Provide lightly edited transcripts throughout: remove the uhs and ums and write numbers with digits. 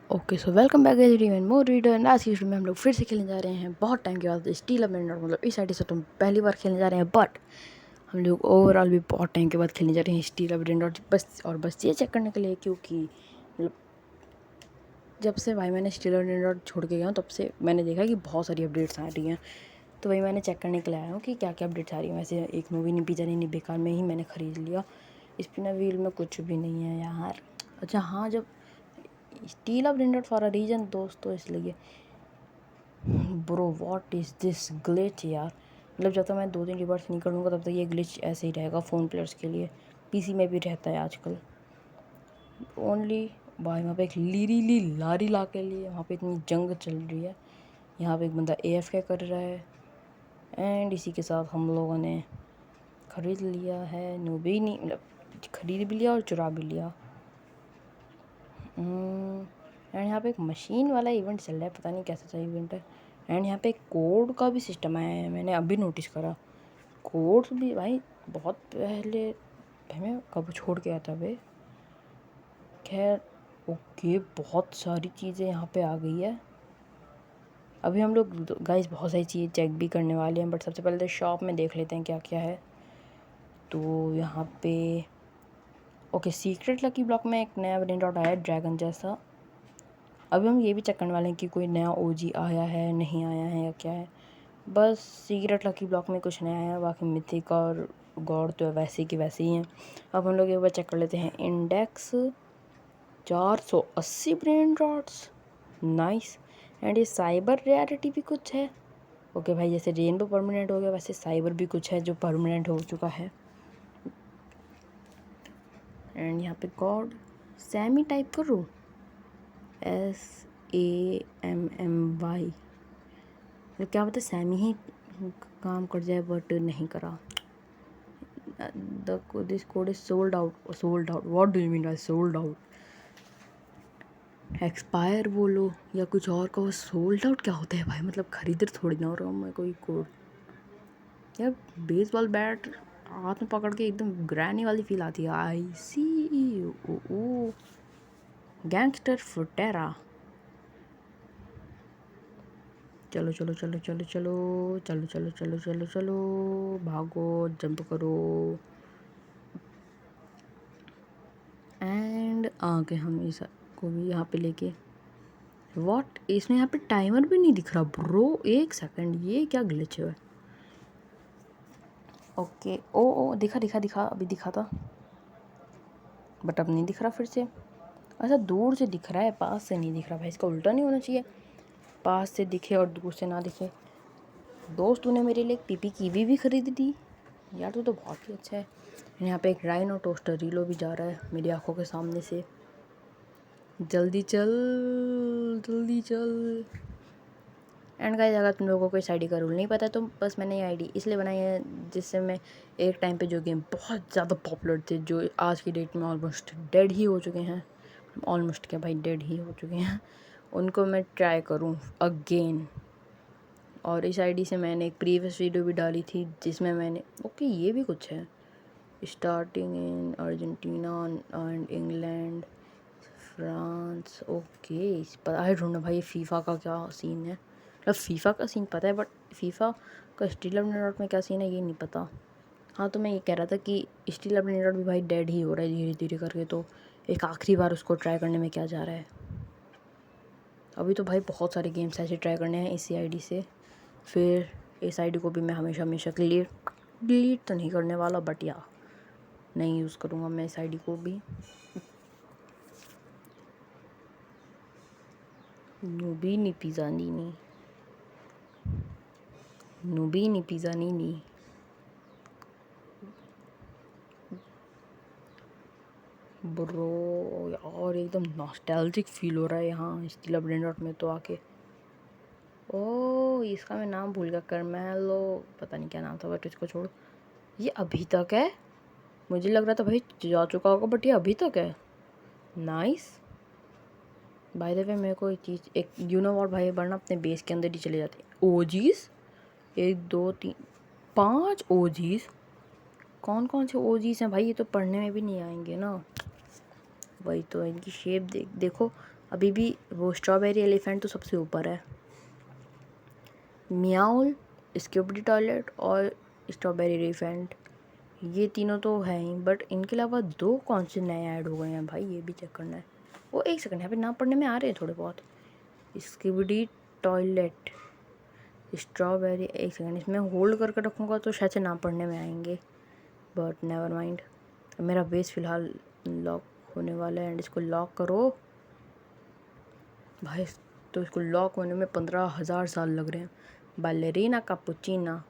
Okay so welcome back everyone more reader. आज की video में हम लोग फिर से खेलने जा रहे हैं बहुत टाइम के बाद स्टील ऑफ रेनॉल्ट। मतलब इस आईडी से तुम पहली बार खेलने जा रहे हैं, बट हम लोग ओवरऑल भी बहुत टाइम के बाद खेलने जा रहे हैं स्टील ऑफ रेनॉल्ट। बस ये चेक करने के लिए, क्योंकि मतलब जब से भाई मैंने स्टील ऑफ रेनॉल्ट छोड़ के गया हूँ तब से मैंने देखा कि बहुत सारी अपडेट्स आ रही हैं। तो वही मैंने चेक करने के लिए आया हूँ कि क्या क्या अपडेट्स आ रही हैं। वैसे एक मूवी नहीं, पिज़्ज़ा नहीं, बेकार में ही मैंने ख़रीद लिया। स्पिनर व्हील में कुछ भी नहीं है यार। अच्छा हाँ, जब steal of Renault for a reason दोस्तों, इसलिए bro what is this glitch यार। मतलब जब तक मैं 2-3 रिवर्स नहीं करूँगा तब तक ये ग्लिच ऐसे ही रहेगा फ़ोन प्लेयर्स के लिए। पीसी में भी रहता है आजकल ओनली। भाई वहाँ पे एक लीरी लारी ला के लिए वहाँ पे इतनी जंग चल रही है। यहाँ पे एक बंदा AFK कर रहा है एंड इसी के साथ हम लोगों ने ख़रीद लिया है। नूबी नहीं, मतलब ख़रीद भी लिया और चुरा भी लिया। एंड यहाँ पे एक मशीन वाला इवेंट चल रहा है, पता नहीं कैसा सा इवेंट है। एंड यहाँ पे कोड का भी सिस्टम आया है, मैंने अभी नोटिस करा। कोड्स भी भाई बहुत पहले हमें कब छोड़ के आया था भाई। खैर ओके, बहुत सारी चीज़ें यहाँ पे आ गई है। अभी हम लोग गाइस बहुत सारी चीज़ें चेक भी करने वाले हैं, बट सबसे पहले तो शॉप में देख लेते हैं क्या क्या है। तो यहाँ पे ओके, सीक्रेट लकी ब्लॉक में एक नया वेरिएंट आया है ड्रैगन जैसा। अभी हम ये भी चेक करने वाले हैं कि कोई नया OG आया है, नहीं आया है या क्या है। बस सीक्रेट लकी ब्लॉक में कुछ नया है, बाकी मिथिक और गॉड तो वैसे की वैसे ही हैं। अब हम लोग एक बार चेक कर लेते हैं। Index 480 brain rods, nice. And ये साइबर रियलिटी भी कुछ है। ओके भाई, जैसे रेनबो परमानेंट हो गया वैसे साइबर भी कुछ है जो परमानेंट हो चुका है। एंड यहाँ पे गॉड सैमी टाइप करूँ, SAMMY, तो क्या पता सैमी ही काम कर जाए, बट नहीं करा। This code is sold out. What do you mean by sold out? Expire बोलो या कुछ और कहो। सोल्ड आउट क्या होता है भाई? मतलब खरीदर थोड़ी ना हो रहा हूँ मैं कोई कोड। यार बेसबॉल बैट हाथ में पकड़ के एकदम ग्रैनी वाली फील आती है। आई सी ओ गैंगस्टर फुटेरा। चलो चलो चलो चलो चलो चलो चलो चलो चलो चलो, भागो, जंप करो। एंड आगे हम इस को भी यहाँ पे लेके व्हाट, इसमें यहाँ पे टाइमर भी नहीं दिख रहा ब्रो। एक सेकंड, ये क्या ग्लिच है? ओके ओ दिखा दिखा दिखा, अभी दिखा था बट अब नहीं दिख रहा फिर से। अच्छा दूर से दिख रहा है, पास से नहीं दिख रहा भाई। इसका उल्टा नहीं होना चाहिए, पास से दिखे और दूर से ना दिखे। दोस्त तूने मेरे लिए एक पीपी कीवी भी खरीद दी यार, तू तो बहुत ही अच्छा है। यहाँ पे एक राइनो टोस्टर रीलो भी जा रहा है मेरी आंखों के सामने से। जल्दी चल जल्दी चल। एंड गाइस, अगर तुम लोगों को इस आईडी का रूल नहीं पता तो बस मैंने ये आईडी इसलिए बनाई है जिससे मैं एक टाइम पे जो गेम बहुत ज़्यादा पॉपुलर थे, जो आज की डेट में ऑलमोस्ट डेड ही हो चुके हैं, ऑलमोस्ट क्या भाई डेड ही हो चुके हैं, उनको मैं ट्राई करूँ अगेन। और इस आईडी से मैंने एक प्रीवियस वीडियो भी डाली थी जिसमें मैंने ओके ये भी कुछ है। Starting in Argentina and England France. Okay पर आई डोंट नो भाई फीफा का क्या सीन है। मतलब फीफा का सीन पता है, बट फीफा का स्टील ऑफ रेनॉल्ट में क्या सीन है ये नहीं पता। हाँ तो मैं ये कह रहा था कि स्टील ऑफ रेनॉल्ट भी भाई डेड ही हो रहा है धीरे धीरे करके, तो एक आखिरी बार उसको ट्राई करने में क्या जा रहा है। अभी तो भाई बहुत सारे गेम्स ऐसे ट्राई करने हैं इसी आईडी से। फिर इस आईडी को भी मैं हमेशा हमेशा डिलीट तो नहीं करने वाला, बट या नहीं यूज़ करूँगा मैं इस आईडी को भी। नूबीनी पिज़्ज़ानीनी, नूबीनी पिज़्ज़ानीनी। ब्रो यार एकदम नॉस्टैल्जिक फील हो रहा है यहाँ स्टील ऑफ रेनॉल्ट में तो आके। ओ इसका मैं नाम भूल गया, करमेलो पता नहीं क्या नाम था, बट इसको छोड़। ये अभी तक है, मुझे लग रहा था भाई जा चुका होगा, बट ये अभी तक है। नाइस। बाय द वे मेरे को एक चीज़, एक यू नो व्हाट भाई, वरना अपने बेस के अंदर ही चले जाते हैं। OGs 1 2 3 5 OGs। कौन कौन से OGs हैं भाई? ये तो पढ़ने में भी नहीं आएंगे ना। वही तो इनकी शेप देखो। अभी भी वो स्ट्रॉबेरी एलिफेंट तो सबसे ऊपर है। मियाउल, स्क्यूबडी टॉयलेट और स्ट्रॉबेरी एलिफेंट, ये तीनों तो हैं ही, बट इनके अलावा 2 कौन से नए ऐड हो गए हैं भाई, ये भी चेक करना है। वो एक सेकंड, यहाँ पे नाम पढ़ने में आ रहे हैं थोड़े बहुत। स्क्यूबडी टॉयलेट, स्ट्रॉबेरी, एक सेकंड इसमें होल्ड करके रखूँगा तो शायद से नाम पढ़ने में आएंगे, बट नेवर माइंड। मेरा बेस फ़िलहाल लॉक होने वाला है एंड इसको लॉक करो भाई। तो इसको लॉक होने में 15,000 साल लग रहे हैं। बालेरीना कैपुचिना,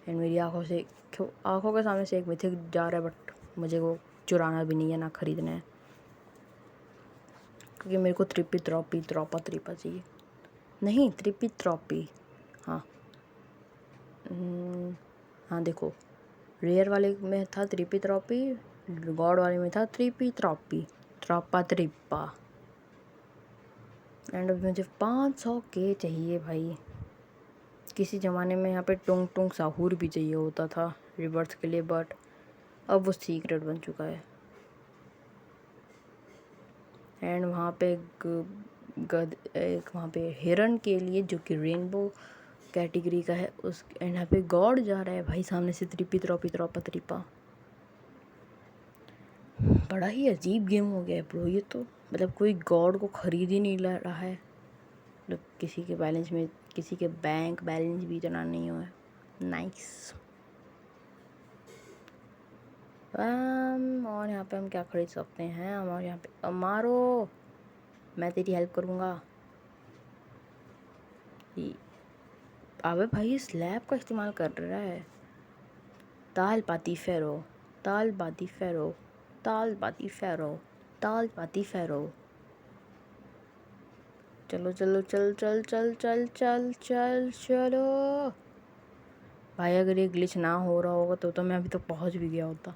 एंड मेरी आँखों के सामने से एक मिथिक जा रहा है, बट मुझे वो चुराना भी नहीं है ना ख़रीदना है, क्योंकि मेरे को त्रिपा चाहिए। नहीं, त्रिपी, हाँ हाँ देखो, रेयर वाले में था त्रिपी, गॉड वाले में था त्रिपा एंड अब मुझे 500 के चाहिए भाई। किसी ज़माने में यहाँ पे टुंग टुंग साहूर भी चाहिए होता था रिवर्स के लिए, बट अब वो सीक्रेट बन चुका है। एंड वहाँ पे एक वहाँ पे हिरन के लिए जो कि रेनबो कैटेगरी का है, उस एंड यहाँ पे गॉड जा रहा है भाई सामने से त्रिपा। बड़ा ही अजीब गेम हो गया है ब्रो ये तो, मतलब कोई गॉड को खरीद ही नहीं ला रहा है, मतलब किसी के बैलेंस में, किसी के बैंक बैलेंस भी इतना नहीं हुआ है। नाइस। और यहाँ पे हम क्या खरीद सकते हैं, और यहाँ पे अमारो, मैं तेरी हेल्प करूँगा। अबे भाई ये स्लैब का इस्तेमाल कर रहा है। ताल पाती फेरो, चलो भाई। अगर ये ग्लिच ना हो रहा होगा तो मैं अभी तक पहुंच भी गया होता।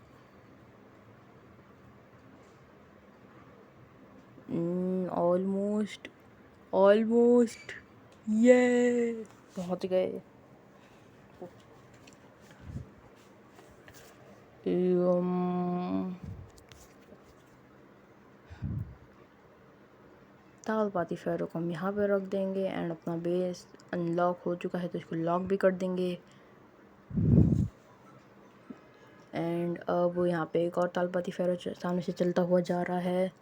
ऑलमोस्ट ये पहुंच गए। ताल पाती फेरो को हम यहाँ पे रख देंगे एंड अपना बेस अनलॉक हो चुका है तो इसको लॉक भी कर देंगे। एंड अब यहाँ पे एक और तालपाती फेरो सामने से चलता हुआ जा रहा है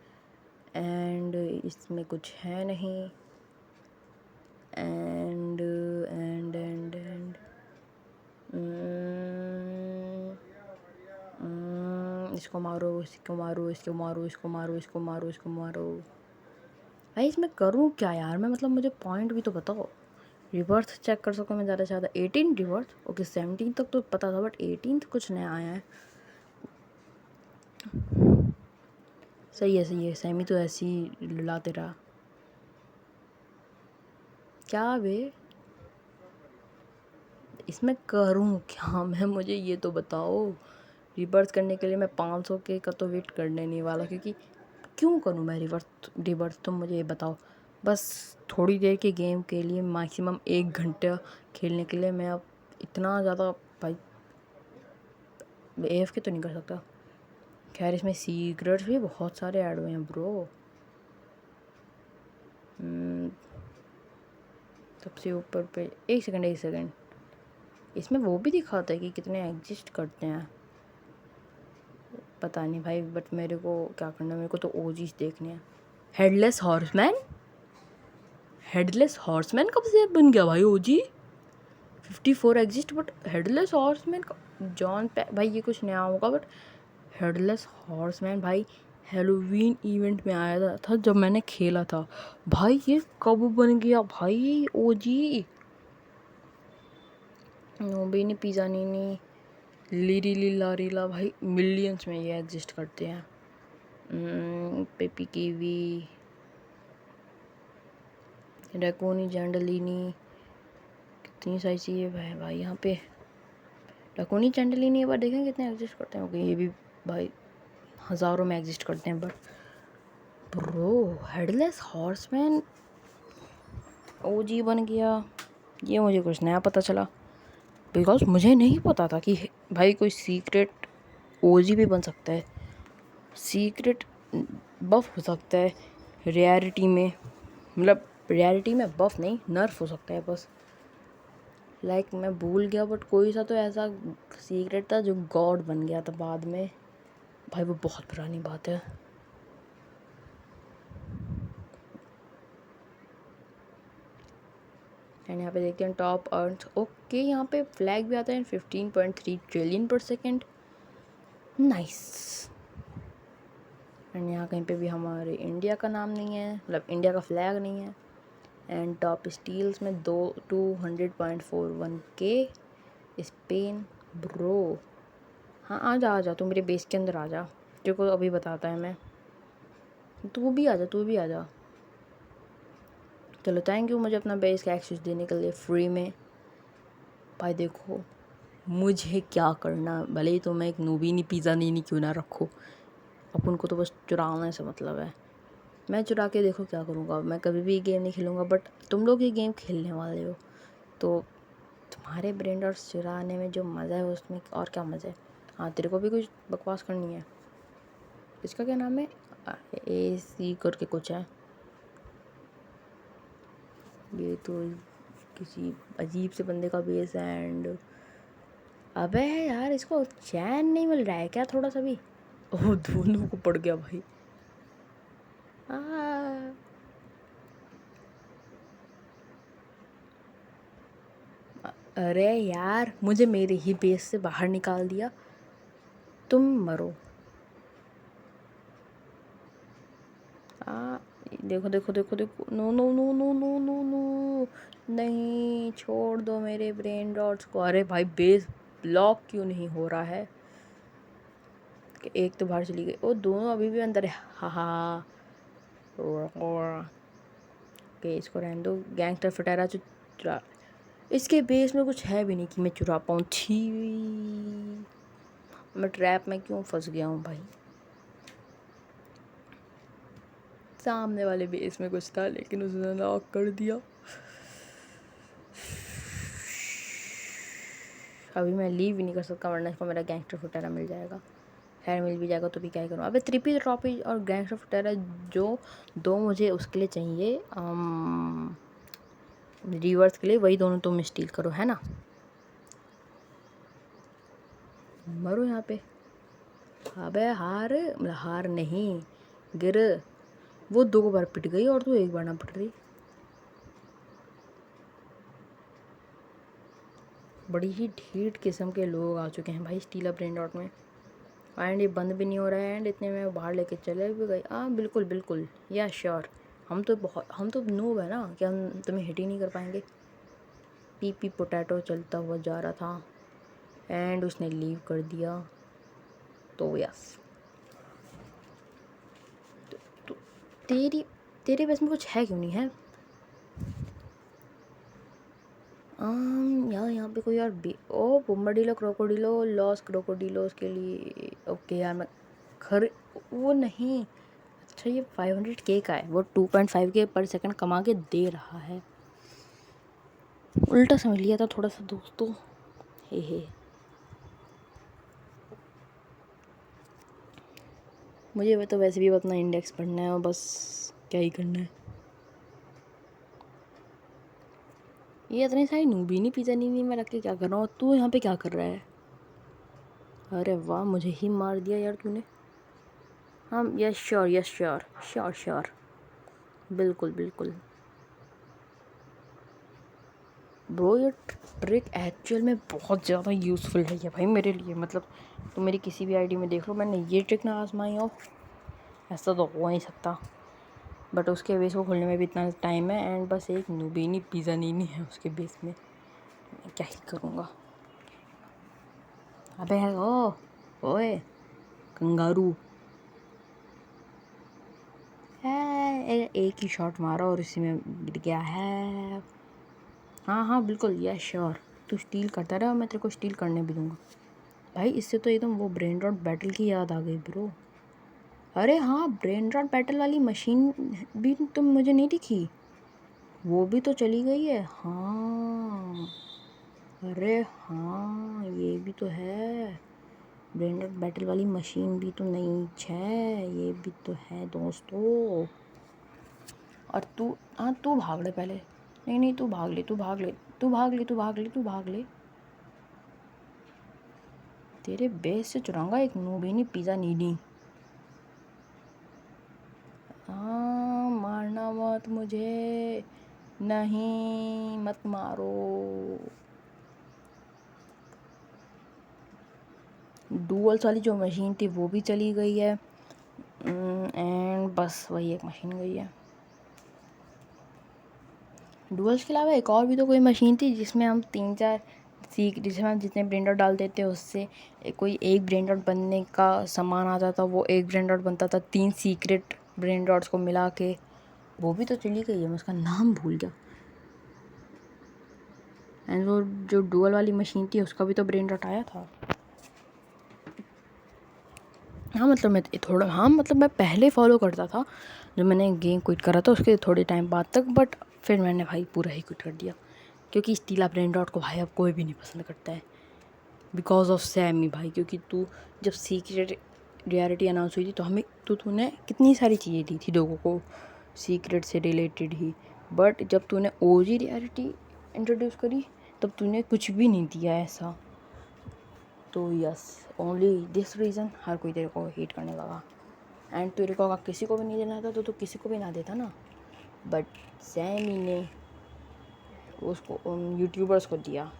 एंड इसमें कुछ है नहीं। एंड एंड एंड एंड इसको मारो। भाई इसमें करूँ क्या यार मैं, मतलब मुझे पॉइंट भी तो बताओ। रिवर्स चेक कर सकूँ मैं ज़्यादा से ज़्यादा 18 रिवर्स, ओके 17 तक तो पता था बट 18 कुछ नया आया है। सही है सैमी तो ऐसी लाते रहा। क्या बे इसमें करूँ क्या मैं, मुझे ये तो बताओ। रिवर्स करने के लिए मैं 500 के का तो वेट करने नहीं वाला, क्योंकि क्यों करूँ मैं रिवर्स तुम मुझे ये बताओ। बस थोड़ी देर के गेम के लिए मैक्सिमम 1 घंटा खेलने के लिए मैं अब इतना ज़्यादा भाई AFK तो नहीं कर सकता। खैर इसमें सीक्रेट्स भी बहुत सारे ऐड हुए हैं ब्रो। सबसे ऊपर पे एक सेकंड इसमें वो भी दिखाता है कि कितने एग्जिस्ट करते हैं, पता नहीं भाई, बट मेरे को क्या करना है, मेरे को तो ओजीज देखने हैं। हेडलेस हॉर्समैन कब से बन गया भाई ओजी? 54 एग्जिस्ट, बट हेडलेस हॉर्समैन का भाई ये कुछ नया होगा, बट हेडलेस हॉर्समैन भाई हेलोवीन इवेंट में आया था जब मैंने खेला था भाई। ये कब बन गया भाई ओजी? नोबिनी पिज़ानिनी लीला भाई मिलियंस में ये एग्जिस्ट करते हैं। पेपी कीवी, रैकोनी जैंडलिनी, कितनी सारी चीज़ें है भाई यहाँ पे। रैकोनी जैंडलिनी एक बार देखें कितने एग्जिस्ट करते हैं। ओके ये भी भाई हज़ारों में एग्जिस्ट करते हैं, बट ब्रो हेडलेस हॉर्समैन ओजी बन गया, ये मुझे कुछ नया पता चला। बिकॉज मुझे नहीं पता था कि भाई कोई सीक्रेट ओजी भी बन सकता है, सीक्रेट बफ हो सकता है, रेयरिटी में, मतलब रेयरिटी में बफ नहीं, नर्फ हो सकता है बस। लाइक मैं भूल गया, बट कोई सा तो ऐसा सीक्रेट था जो गॉड बन गया था बाद में। भाई वो बहुत पुरानी बात है। एंड यहाँ पे देखते हैं टॉप अर्थ। ओके, यहाँ पे फ्लैग भी आता है 15.3 ट्रिलियन पर सेकेंड। नाइस। एंड यहाँ कहीं पे भी हमारे इंडिया का नाम नहीं है, मतलब इंडिया का फ्लैग नहीं है। एंड टॉप स्टील्स में 200.41 के स्पेन। ब्रो हाँ आ जा तू मेरे बेस के अंदर आ जा, तेरे को अभी बताता है मैं। तू भी आ जा। चलो थैंक यू मुझे अपना बेस का एक्सेस देने के लिए फ्री में। भाई देखो मुझे क्या करना, भले ही तो मैं एक नूबीनी पिज़्ज़ा नहीं क्यों ना रखो, अपन को तो बस चुराने से मतलब है। मैं चुरा के देखो क्या करूँगा, मैं कभी भी गेम नहीं खेलूँगा, बट तुम लोग ये गेम खेलने वाले हो तो तुम्हारे ब्रेन डॉट्स चुराने में जो मज़ा है उसमें और क्या मज़ा है। हाँ तेरे को भी कुछ बकवास करनी है। इसका क्या नाम है, AC करके कुछ है। ये तो किसी अजीब से बंदे का बेस है। एंड अबे यार इसको चैन नहीं मिल रहा है क्या थोड़ा सा भी। ओह दोनों को पड़ गया भाई। अरे यार मुझे मेरे ही बेस से बाहर निकाल दिया, तुम मरो। देखो देखो देखो देखो, no no no no no no no, नहीं छोड़ दो मेरे ब्रेन डॉट्स को। अरे भाई बेस ब्लॉक क्यों नहीं हो रहा है, कि एक तो बाहर चली गई, वो दोनों अभी भी अंदर है। हा ओके इसको रहने दो। गैंगस्टर फटेरा चुरा, इसके बेस में कुछ है भी नहीं कि मैं चुरा पाऊँ। छी मैं ट्रैप में क्यों फंस गया हूँ भाई। सामने वाले बेस में कुछ था लेकिन उसने लॉक कर दिया। अभी मैं लीव भी नहीं कर सकता वरना इसको मेरा गैंगस्टर फुटेरा मिल जाएगा। खैर मिल भी जाएगा तो भी क्या ही करूँ। अबे ट्रिपी ट्रॉपी और गैंगस्टर फुटेरा जो दो मुझे उसके लिए चाहिए, रिवर्स के लिए, वही दोनों तुम स्टील करो है ना। मरो यहाँ पे। अबे हार, मतलब हार नहीं गिर। वो 2 बार पिट गई और तू 1 बार ना पिट रही। बड़ी ही ढीठ किस्म के लोग आ चुके हैं भाई स्टीला ब्रेन डॉट में। एंड ये बंद भी नहीं हो रहा है। एंड इतने में बाहर लेके चले भी गए। हाँ बिल्कुल बिल्कुल या श्योर, हम तो नूब है ना कि हम तुम्हें हिट ही नहीं कर पाएंगे। पी पोटैटो चलता हुआ जा रहा था एंड उसने लीव कर दिया। तो यस तो तेरे बस में कुछ है क्यों नहीं है। यार यहाँ पे कोई यार ओ बुम्बाडीलो क्रोकोडीलो लॉस क्रोकोडीलो उसके लिए। ओके यार मैं खर वो नहीं। अच्छा ये 500K का है, वो 2.5 के पर सेकंड कमा के दे रहा है। उल्टा समझ लिया था थोड़ा सा दोस्तों। हे मुझे तो वैसे भी अपना इंडेक्स पढ़ना है और बस क्या ही करना है। ये इतनी सारी नूबीनी पिज़्ज़ा नहीं मैं रख के क्या कर रहा हूँ। तू यहाँ पे क्या कर रहा है। अरे वाह मुझे ही मार दिया यार तूने। हाँ yes sure yes sure sure sure बिल्कुल बिल्कुल। ब्रो ये ट्रिक एक्चुअल में बहुत ज़्यादा यूज़फुल है ये भाई मेरे लिए। मतलब तुम मेरी किसी भी आईडी में देख लो, मैंने ये ट्रिक ना आजमाई हो ऐसा तो हो नहीं सकता। बट उसके बेस को खोलने में भी इतना टाइम है। एंड बस एक नूबीनी पिज़्ज़ा नहीं है उसके बेस में, मैं क्या ही करूँगा। अबे ओ ओए कंगारू है, एक ही शॉट मारा और इसी में गिर गया है। हाँ बिल्कुल यस श्योर, तू स्टील करता रहा, मैं तेरे को स्टील करने भी दूंगा। भाई इससे तो एकदम वो ब्रेन रॉट बैटल की याद आ गई ब्रो। अरे हाँ ब्रेन रॉट बैटल वाली मशीन भी तुम मुझे नहीं दिखी, वो भी तो चली गई है। हाँ अरे हाँ ये भी तो है, ब्रेन रॉट बैटल वाली मशीन भी तो नहीं है, ये भी तो है दोस्तों। और तू, हाँ तू भाग ले पहले, नहीं नहीं तू भाग ले, तू भाग ले, तू भाग ले, तू भाग ले, तू भाग ले। तेरे बेस से चुराऊंगा एक नूबीनी पिज़्ज़ा नीडी। हाँ मारना मत मुझे, नहीं मत मारो। डुअल्स वाली जो मशीन थी वो भी चली गई है, एंड बस वही एक मशीन गई है। डुअल्स के अलावा एक और भी तो कोई मशीन थी जिसमें हम 3-4 जिसमें हम जितने ब्रेन डॉट डालते थे उससे कोई एक ब्रेन डॉट बनने का सामान आ जाता, वो एक ब्रेन डॉट बनता था 3 सीक्रेट ब्रेन डॉट्स को मिला के। वो भी तो चली गई है, मैं उसका नाम भूल गया। एंड वो जो डुअल वाली मशीन थी उसका भी तो ब्रेन डॉट आया था। हाँ मतलब मैं थोड़ा, हाँ मतलब मैं पहले फॉलो करता था जब मैंने गेम क्विट करा था उसके थोड़े टाइम बाद तक, बट फिर मैंने भाई पूरा ही क्विट कर दिया क्योंकि स्टीला ब्रेन डॉट को भाई अब कोई भी नहीं पसंद करता है, बिकॉज ऑफ सैमी भाई। क्योंकि तू जब सीक्रेट रियलिटी अनाउंस हुई थी तो हमें तूने कितनी सारी चीज़ें दी थी लोगों को सीक्रेट से रिलेटेड ही, बट जब तूने ओजी रियलिटी इंट्रोड्यूस करी तब तूने कुछ भी नहीं दिया ऐसा। तो यस, ओनली दिस रीज़न हर कोई तेरे को हेट करने लगा। एंड तेरे को अगर किसी को भी नहीं देना था तो किसी को भी ना देता ना, बट सैमी ने उसको यूट्यूबर्स को दिया।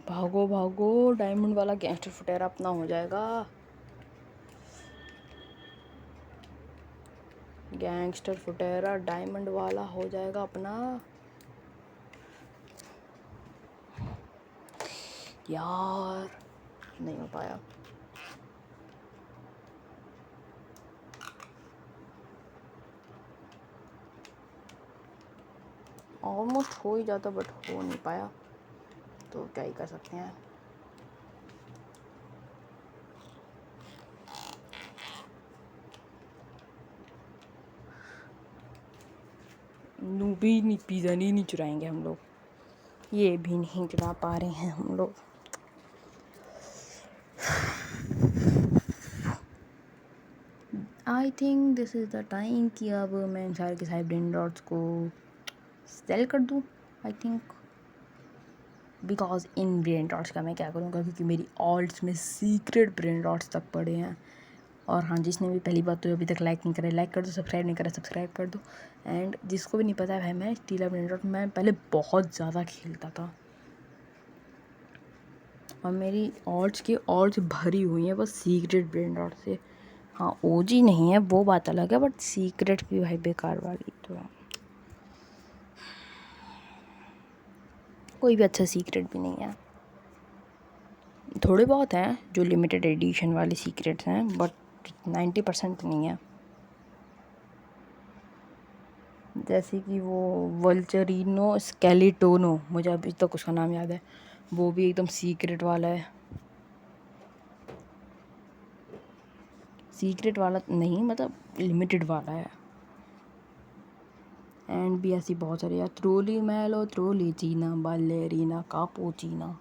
भागो भागो, डायमंड वाला गैंगस्टर फुटेरा अपना हो जाएगा, गैंगस्टर फुटेरा डायमंड वाला हो जाएगा अपना। यार नहीं हो पाया। ऑलमोस्ट हो ही जाता बट हो नहीं पाया, तो क्या ही कर सकते हैं। भी नहीं, पिज़्ज़ा नहीं चुराएंगे हम लोग, ये भी नहीं चुरा पा रहे हैं हम लोग। I think this is the time कि अब मैं सारे के सारे ब्रेन डॉट्स को सेल कर दूँ। I think because in brain dots का मैं क्या करूँगा, क्योंकि मेरी ऑल्ट्स में सीक्रेट ब्रेन डॉट्स तक पड़े हैं। और हाँ, जिसने भी पहली बात तो अभी तक लाइक नहीं करा लाइक कर दो, सब्सक्राइब नहीं करा सब्सक्राइब कर दो। एंड जिसको भी नहीं पता है भाई, मैं स्टीला ब्रेन डॉट मैं पहले बहुत ज़्यादा खेलता था और मेरी ऑल्ट्स भरी हुई हैं बस सीक्रेट ब्रेन डॉट से। हाँ ओजी नहीं है वो बात अलग है, बट सीक्रेट भी भाई बेकार वाली तो कोई भी अच्छा सीक्रेट भी नहीं है। थोड़े बहुत हैं जो लिमिटेड एडिशन वाले सीक्रेट्स हैं, बट 90% नहीं है। जैसे कि वो वल्चरिनो स्केलेटोनो, मुझे अभी तक उसका नाम याद है, वो भी एकदम सीक्रेट वाला है। सीक्रेट वाला नहीं, मतलब लिमिटेड वाला है। एंड भी ऐसी बहुत सारी यार, त्रोली मैलो त्रोली चीना बालेरीना कापोचीना।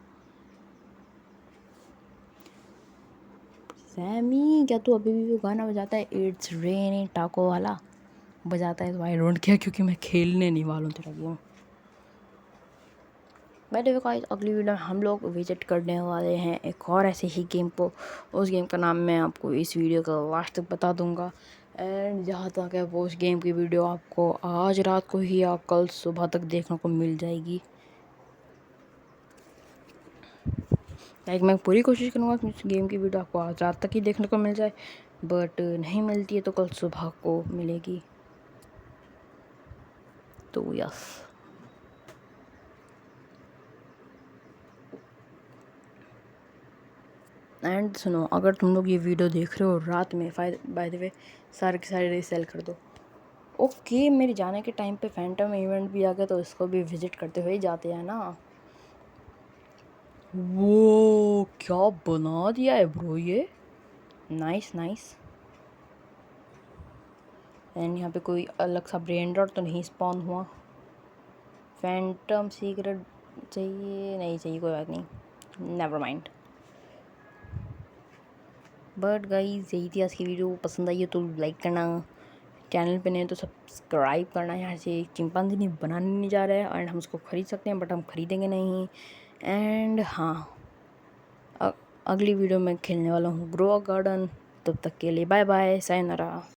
सैमी क्या तू अभी भी वो गाना बजाता है इट्स रेनी टाको वाला? बजाता है तो आई डोंट केयर, क्योंकि मैं खेलने नहीं वाला हूँ तेरा गेम। बैठे हुए गाइस, अगली वीडियो में हम लोग विजिट करने वाले हैं एक और ऐसे ही गेम को। उस गेम का नाम मैं आपको इस वीडियो का लास्ट तक बता दूंगा। एंड जहाँ तक है वो उस गेम की वीडियो आपको आज रात को ही या कल सुबह तक देखने को मिल जाएगी। लाइक मैं पूरी कोशिश करूँगा कि इस गेम की वीडियो आपको आज रात तक ही देखने को मिल जाए, बट नहीं मिलती है तो कल सुबह को मिलेगी। तो यस, एंड सुनो, अगर तुम लोग ये वीडियो देख रहे हो रात में, बाय द वे सारे के सारे रीसेल कर दो। ओके, मेरे जाने के टाइम पे फैंटम इवेंट भी आ गया तो इसको भी विजिट करते हुए जाते हैं ना। वो क्या बना दिया है ब्रो, ये नाइस नाइस। एंड यहाँ पे कोई अलग सा ब्रेन डॉट तो नहीं स्पॉन हुआ। फैंटम सीक्रेट चाहिए, नहीं चाहिए, कोई बात नहीं, नेवर माइंड। बट गाइस यही थी आज की वीडियो, पसंद आई हो तो लाइक करना, चैनल पे नहीं तो सब्सक्राइब करना। यहाँ से चिंपांजी बनाने नहीं जा रहा है एंड हम उसको ख़रीद सकते हैं बट हम ख़रीदेंगे नहीं। एंड हाँ, अगली वीडियो में खेलने वाला हूँ ग्रो अ गार्डन। तब तक के लिए बाय बाय, सायोनारा।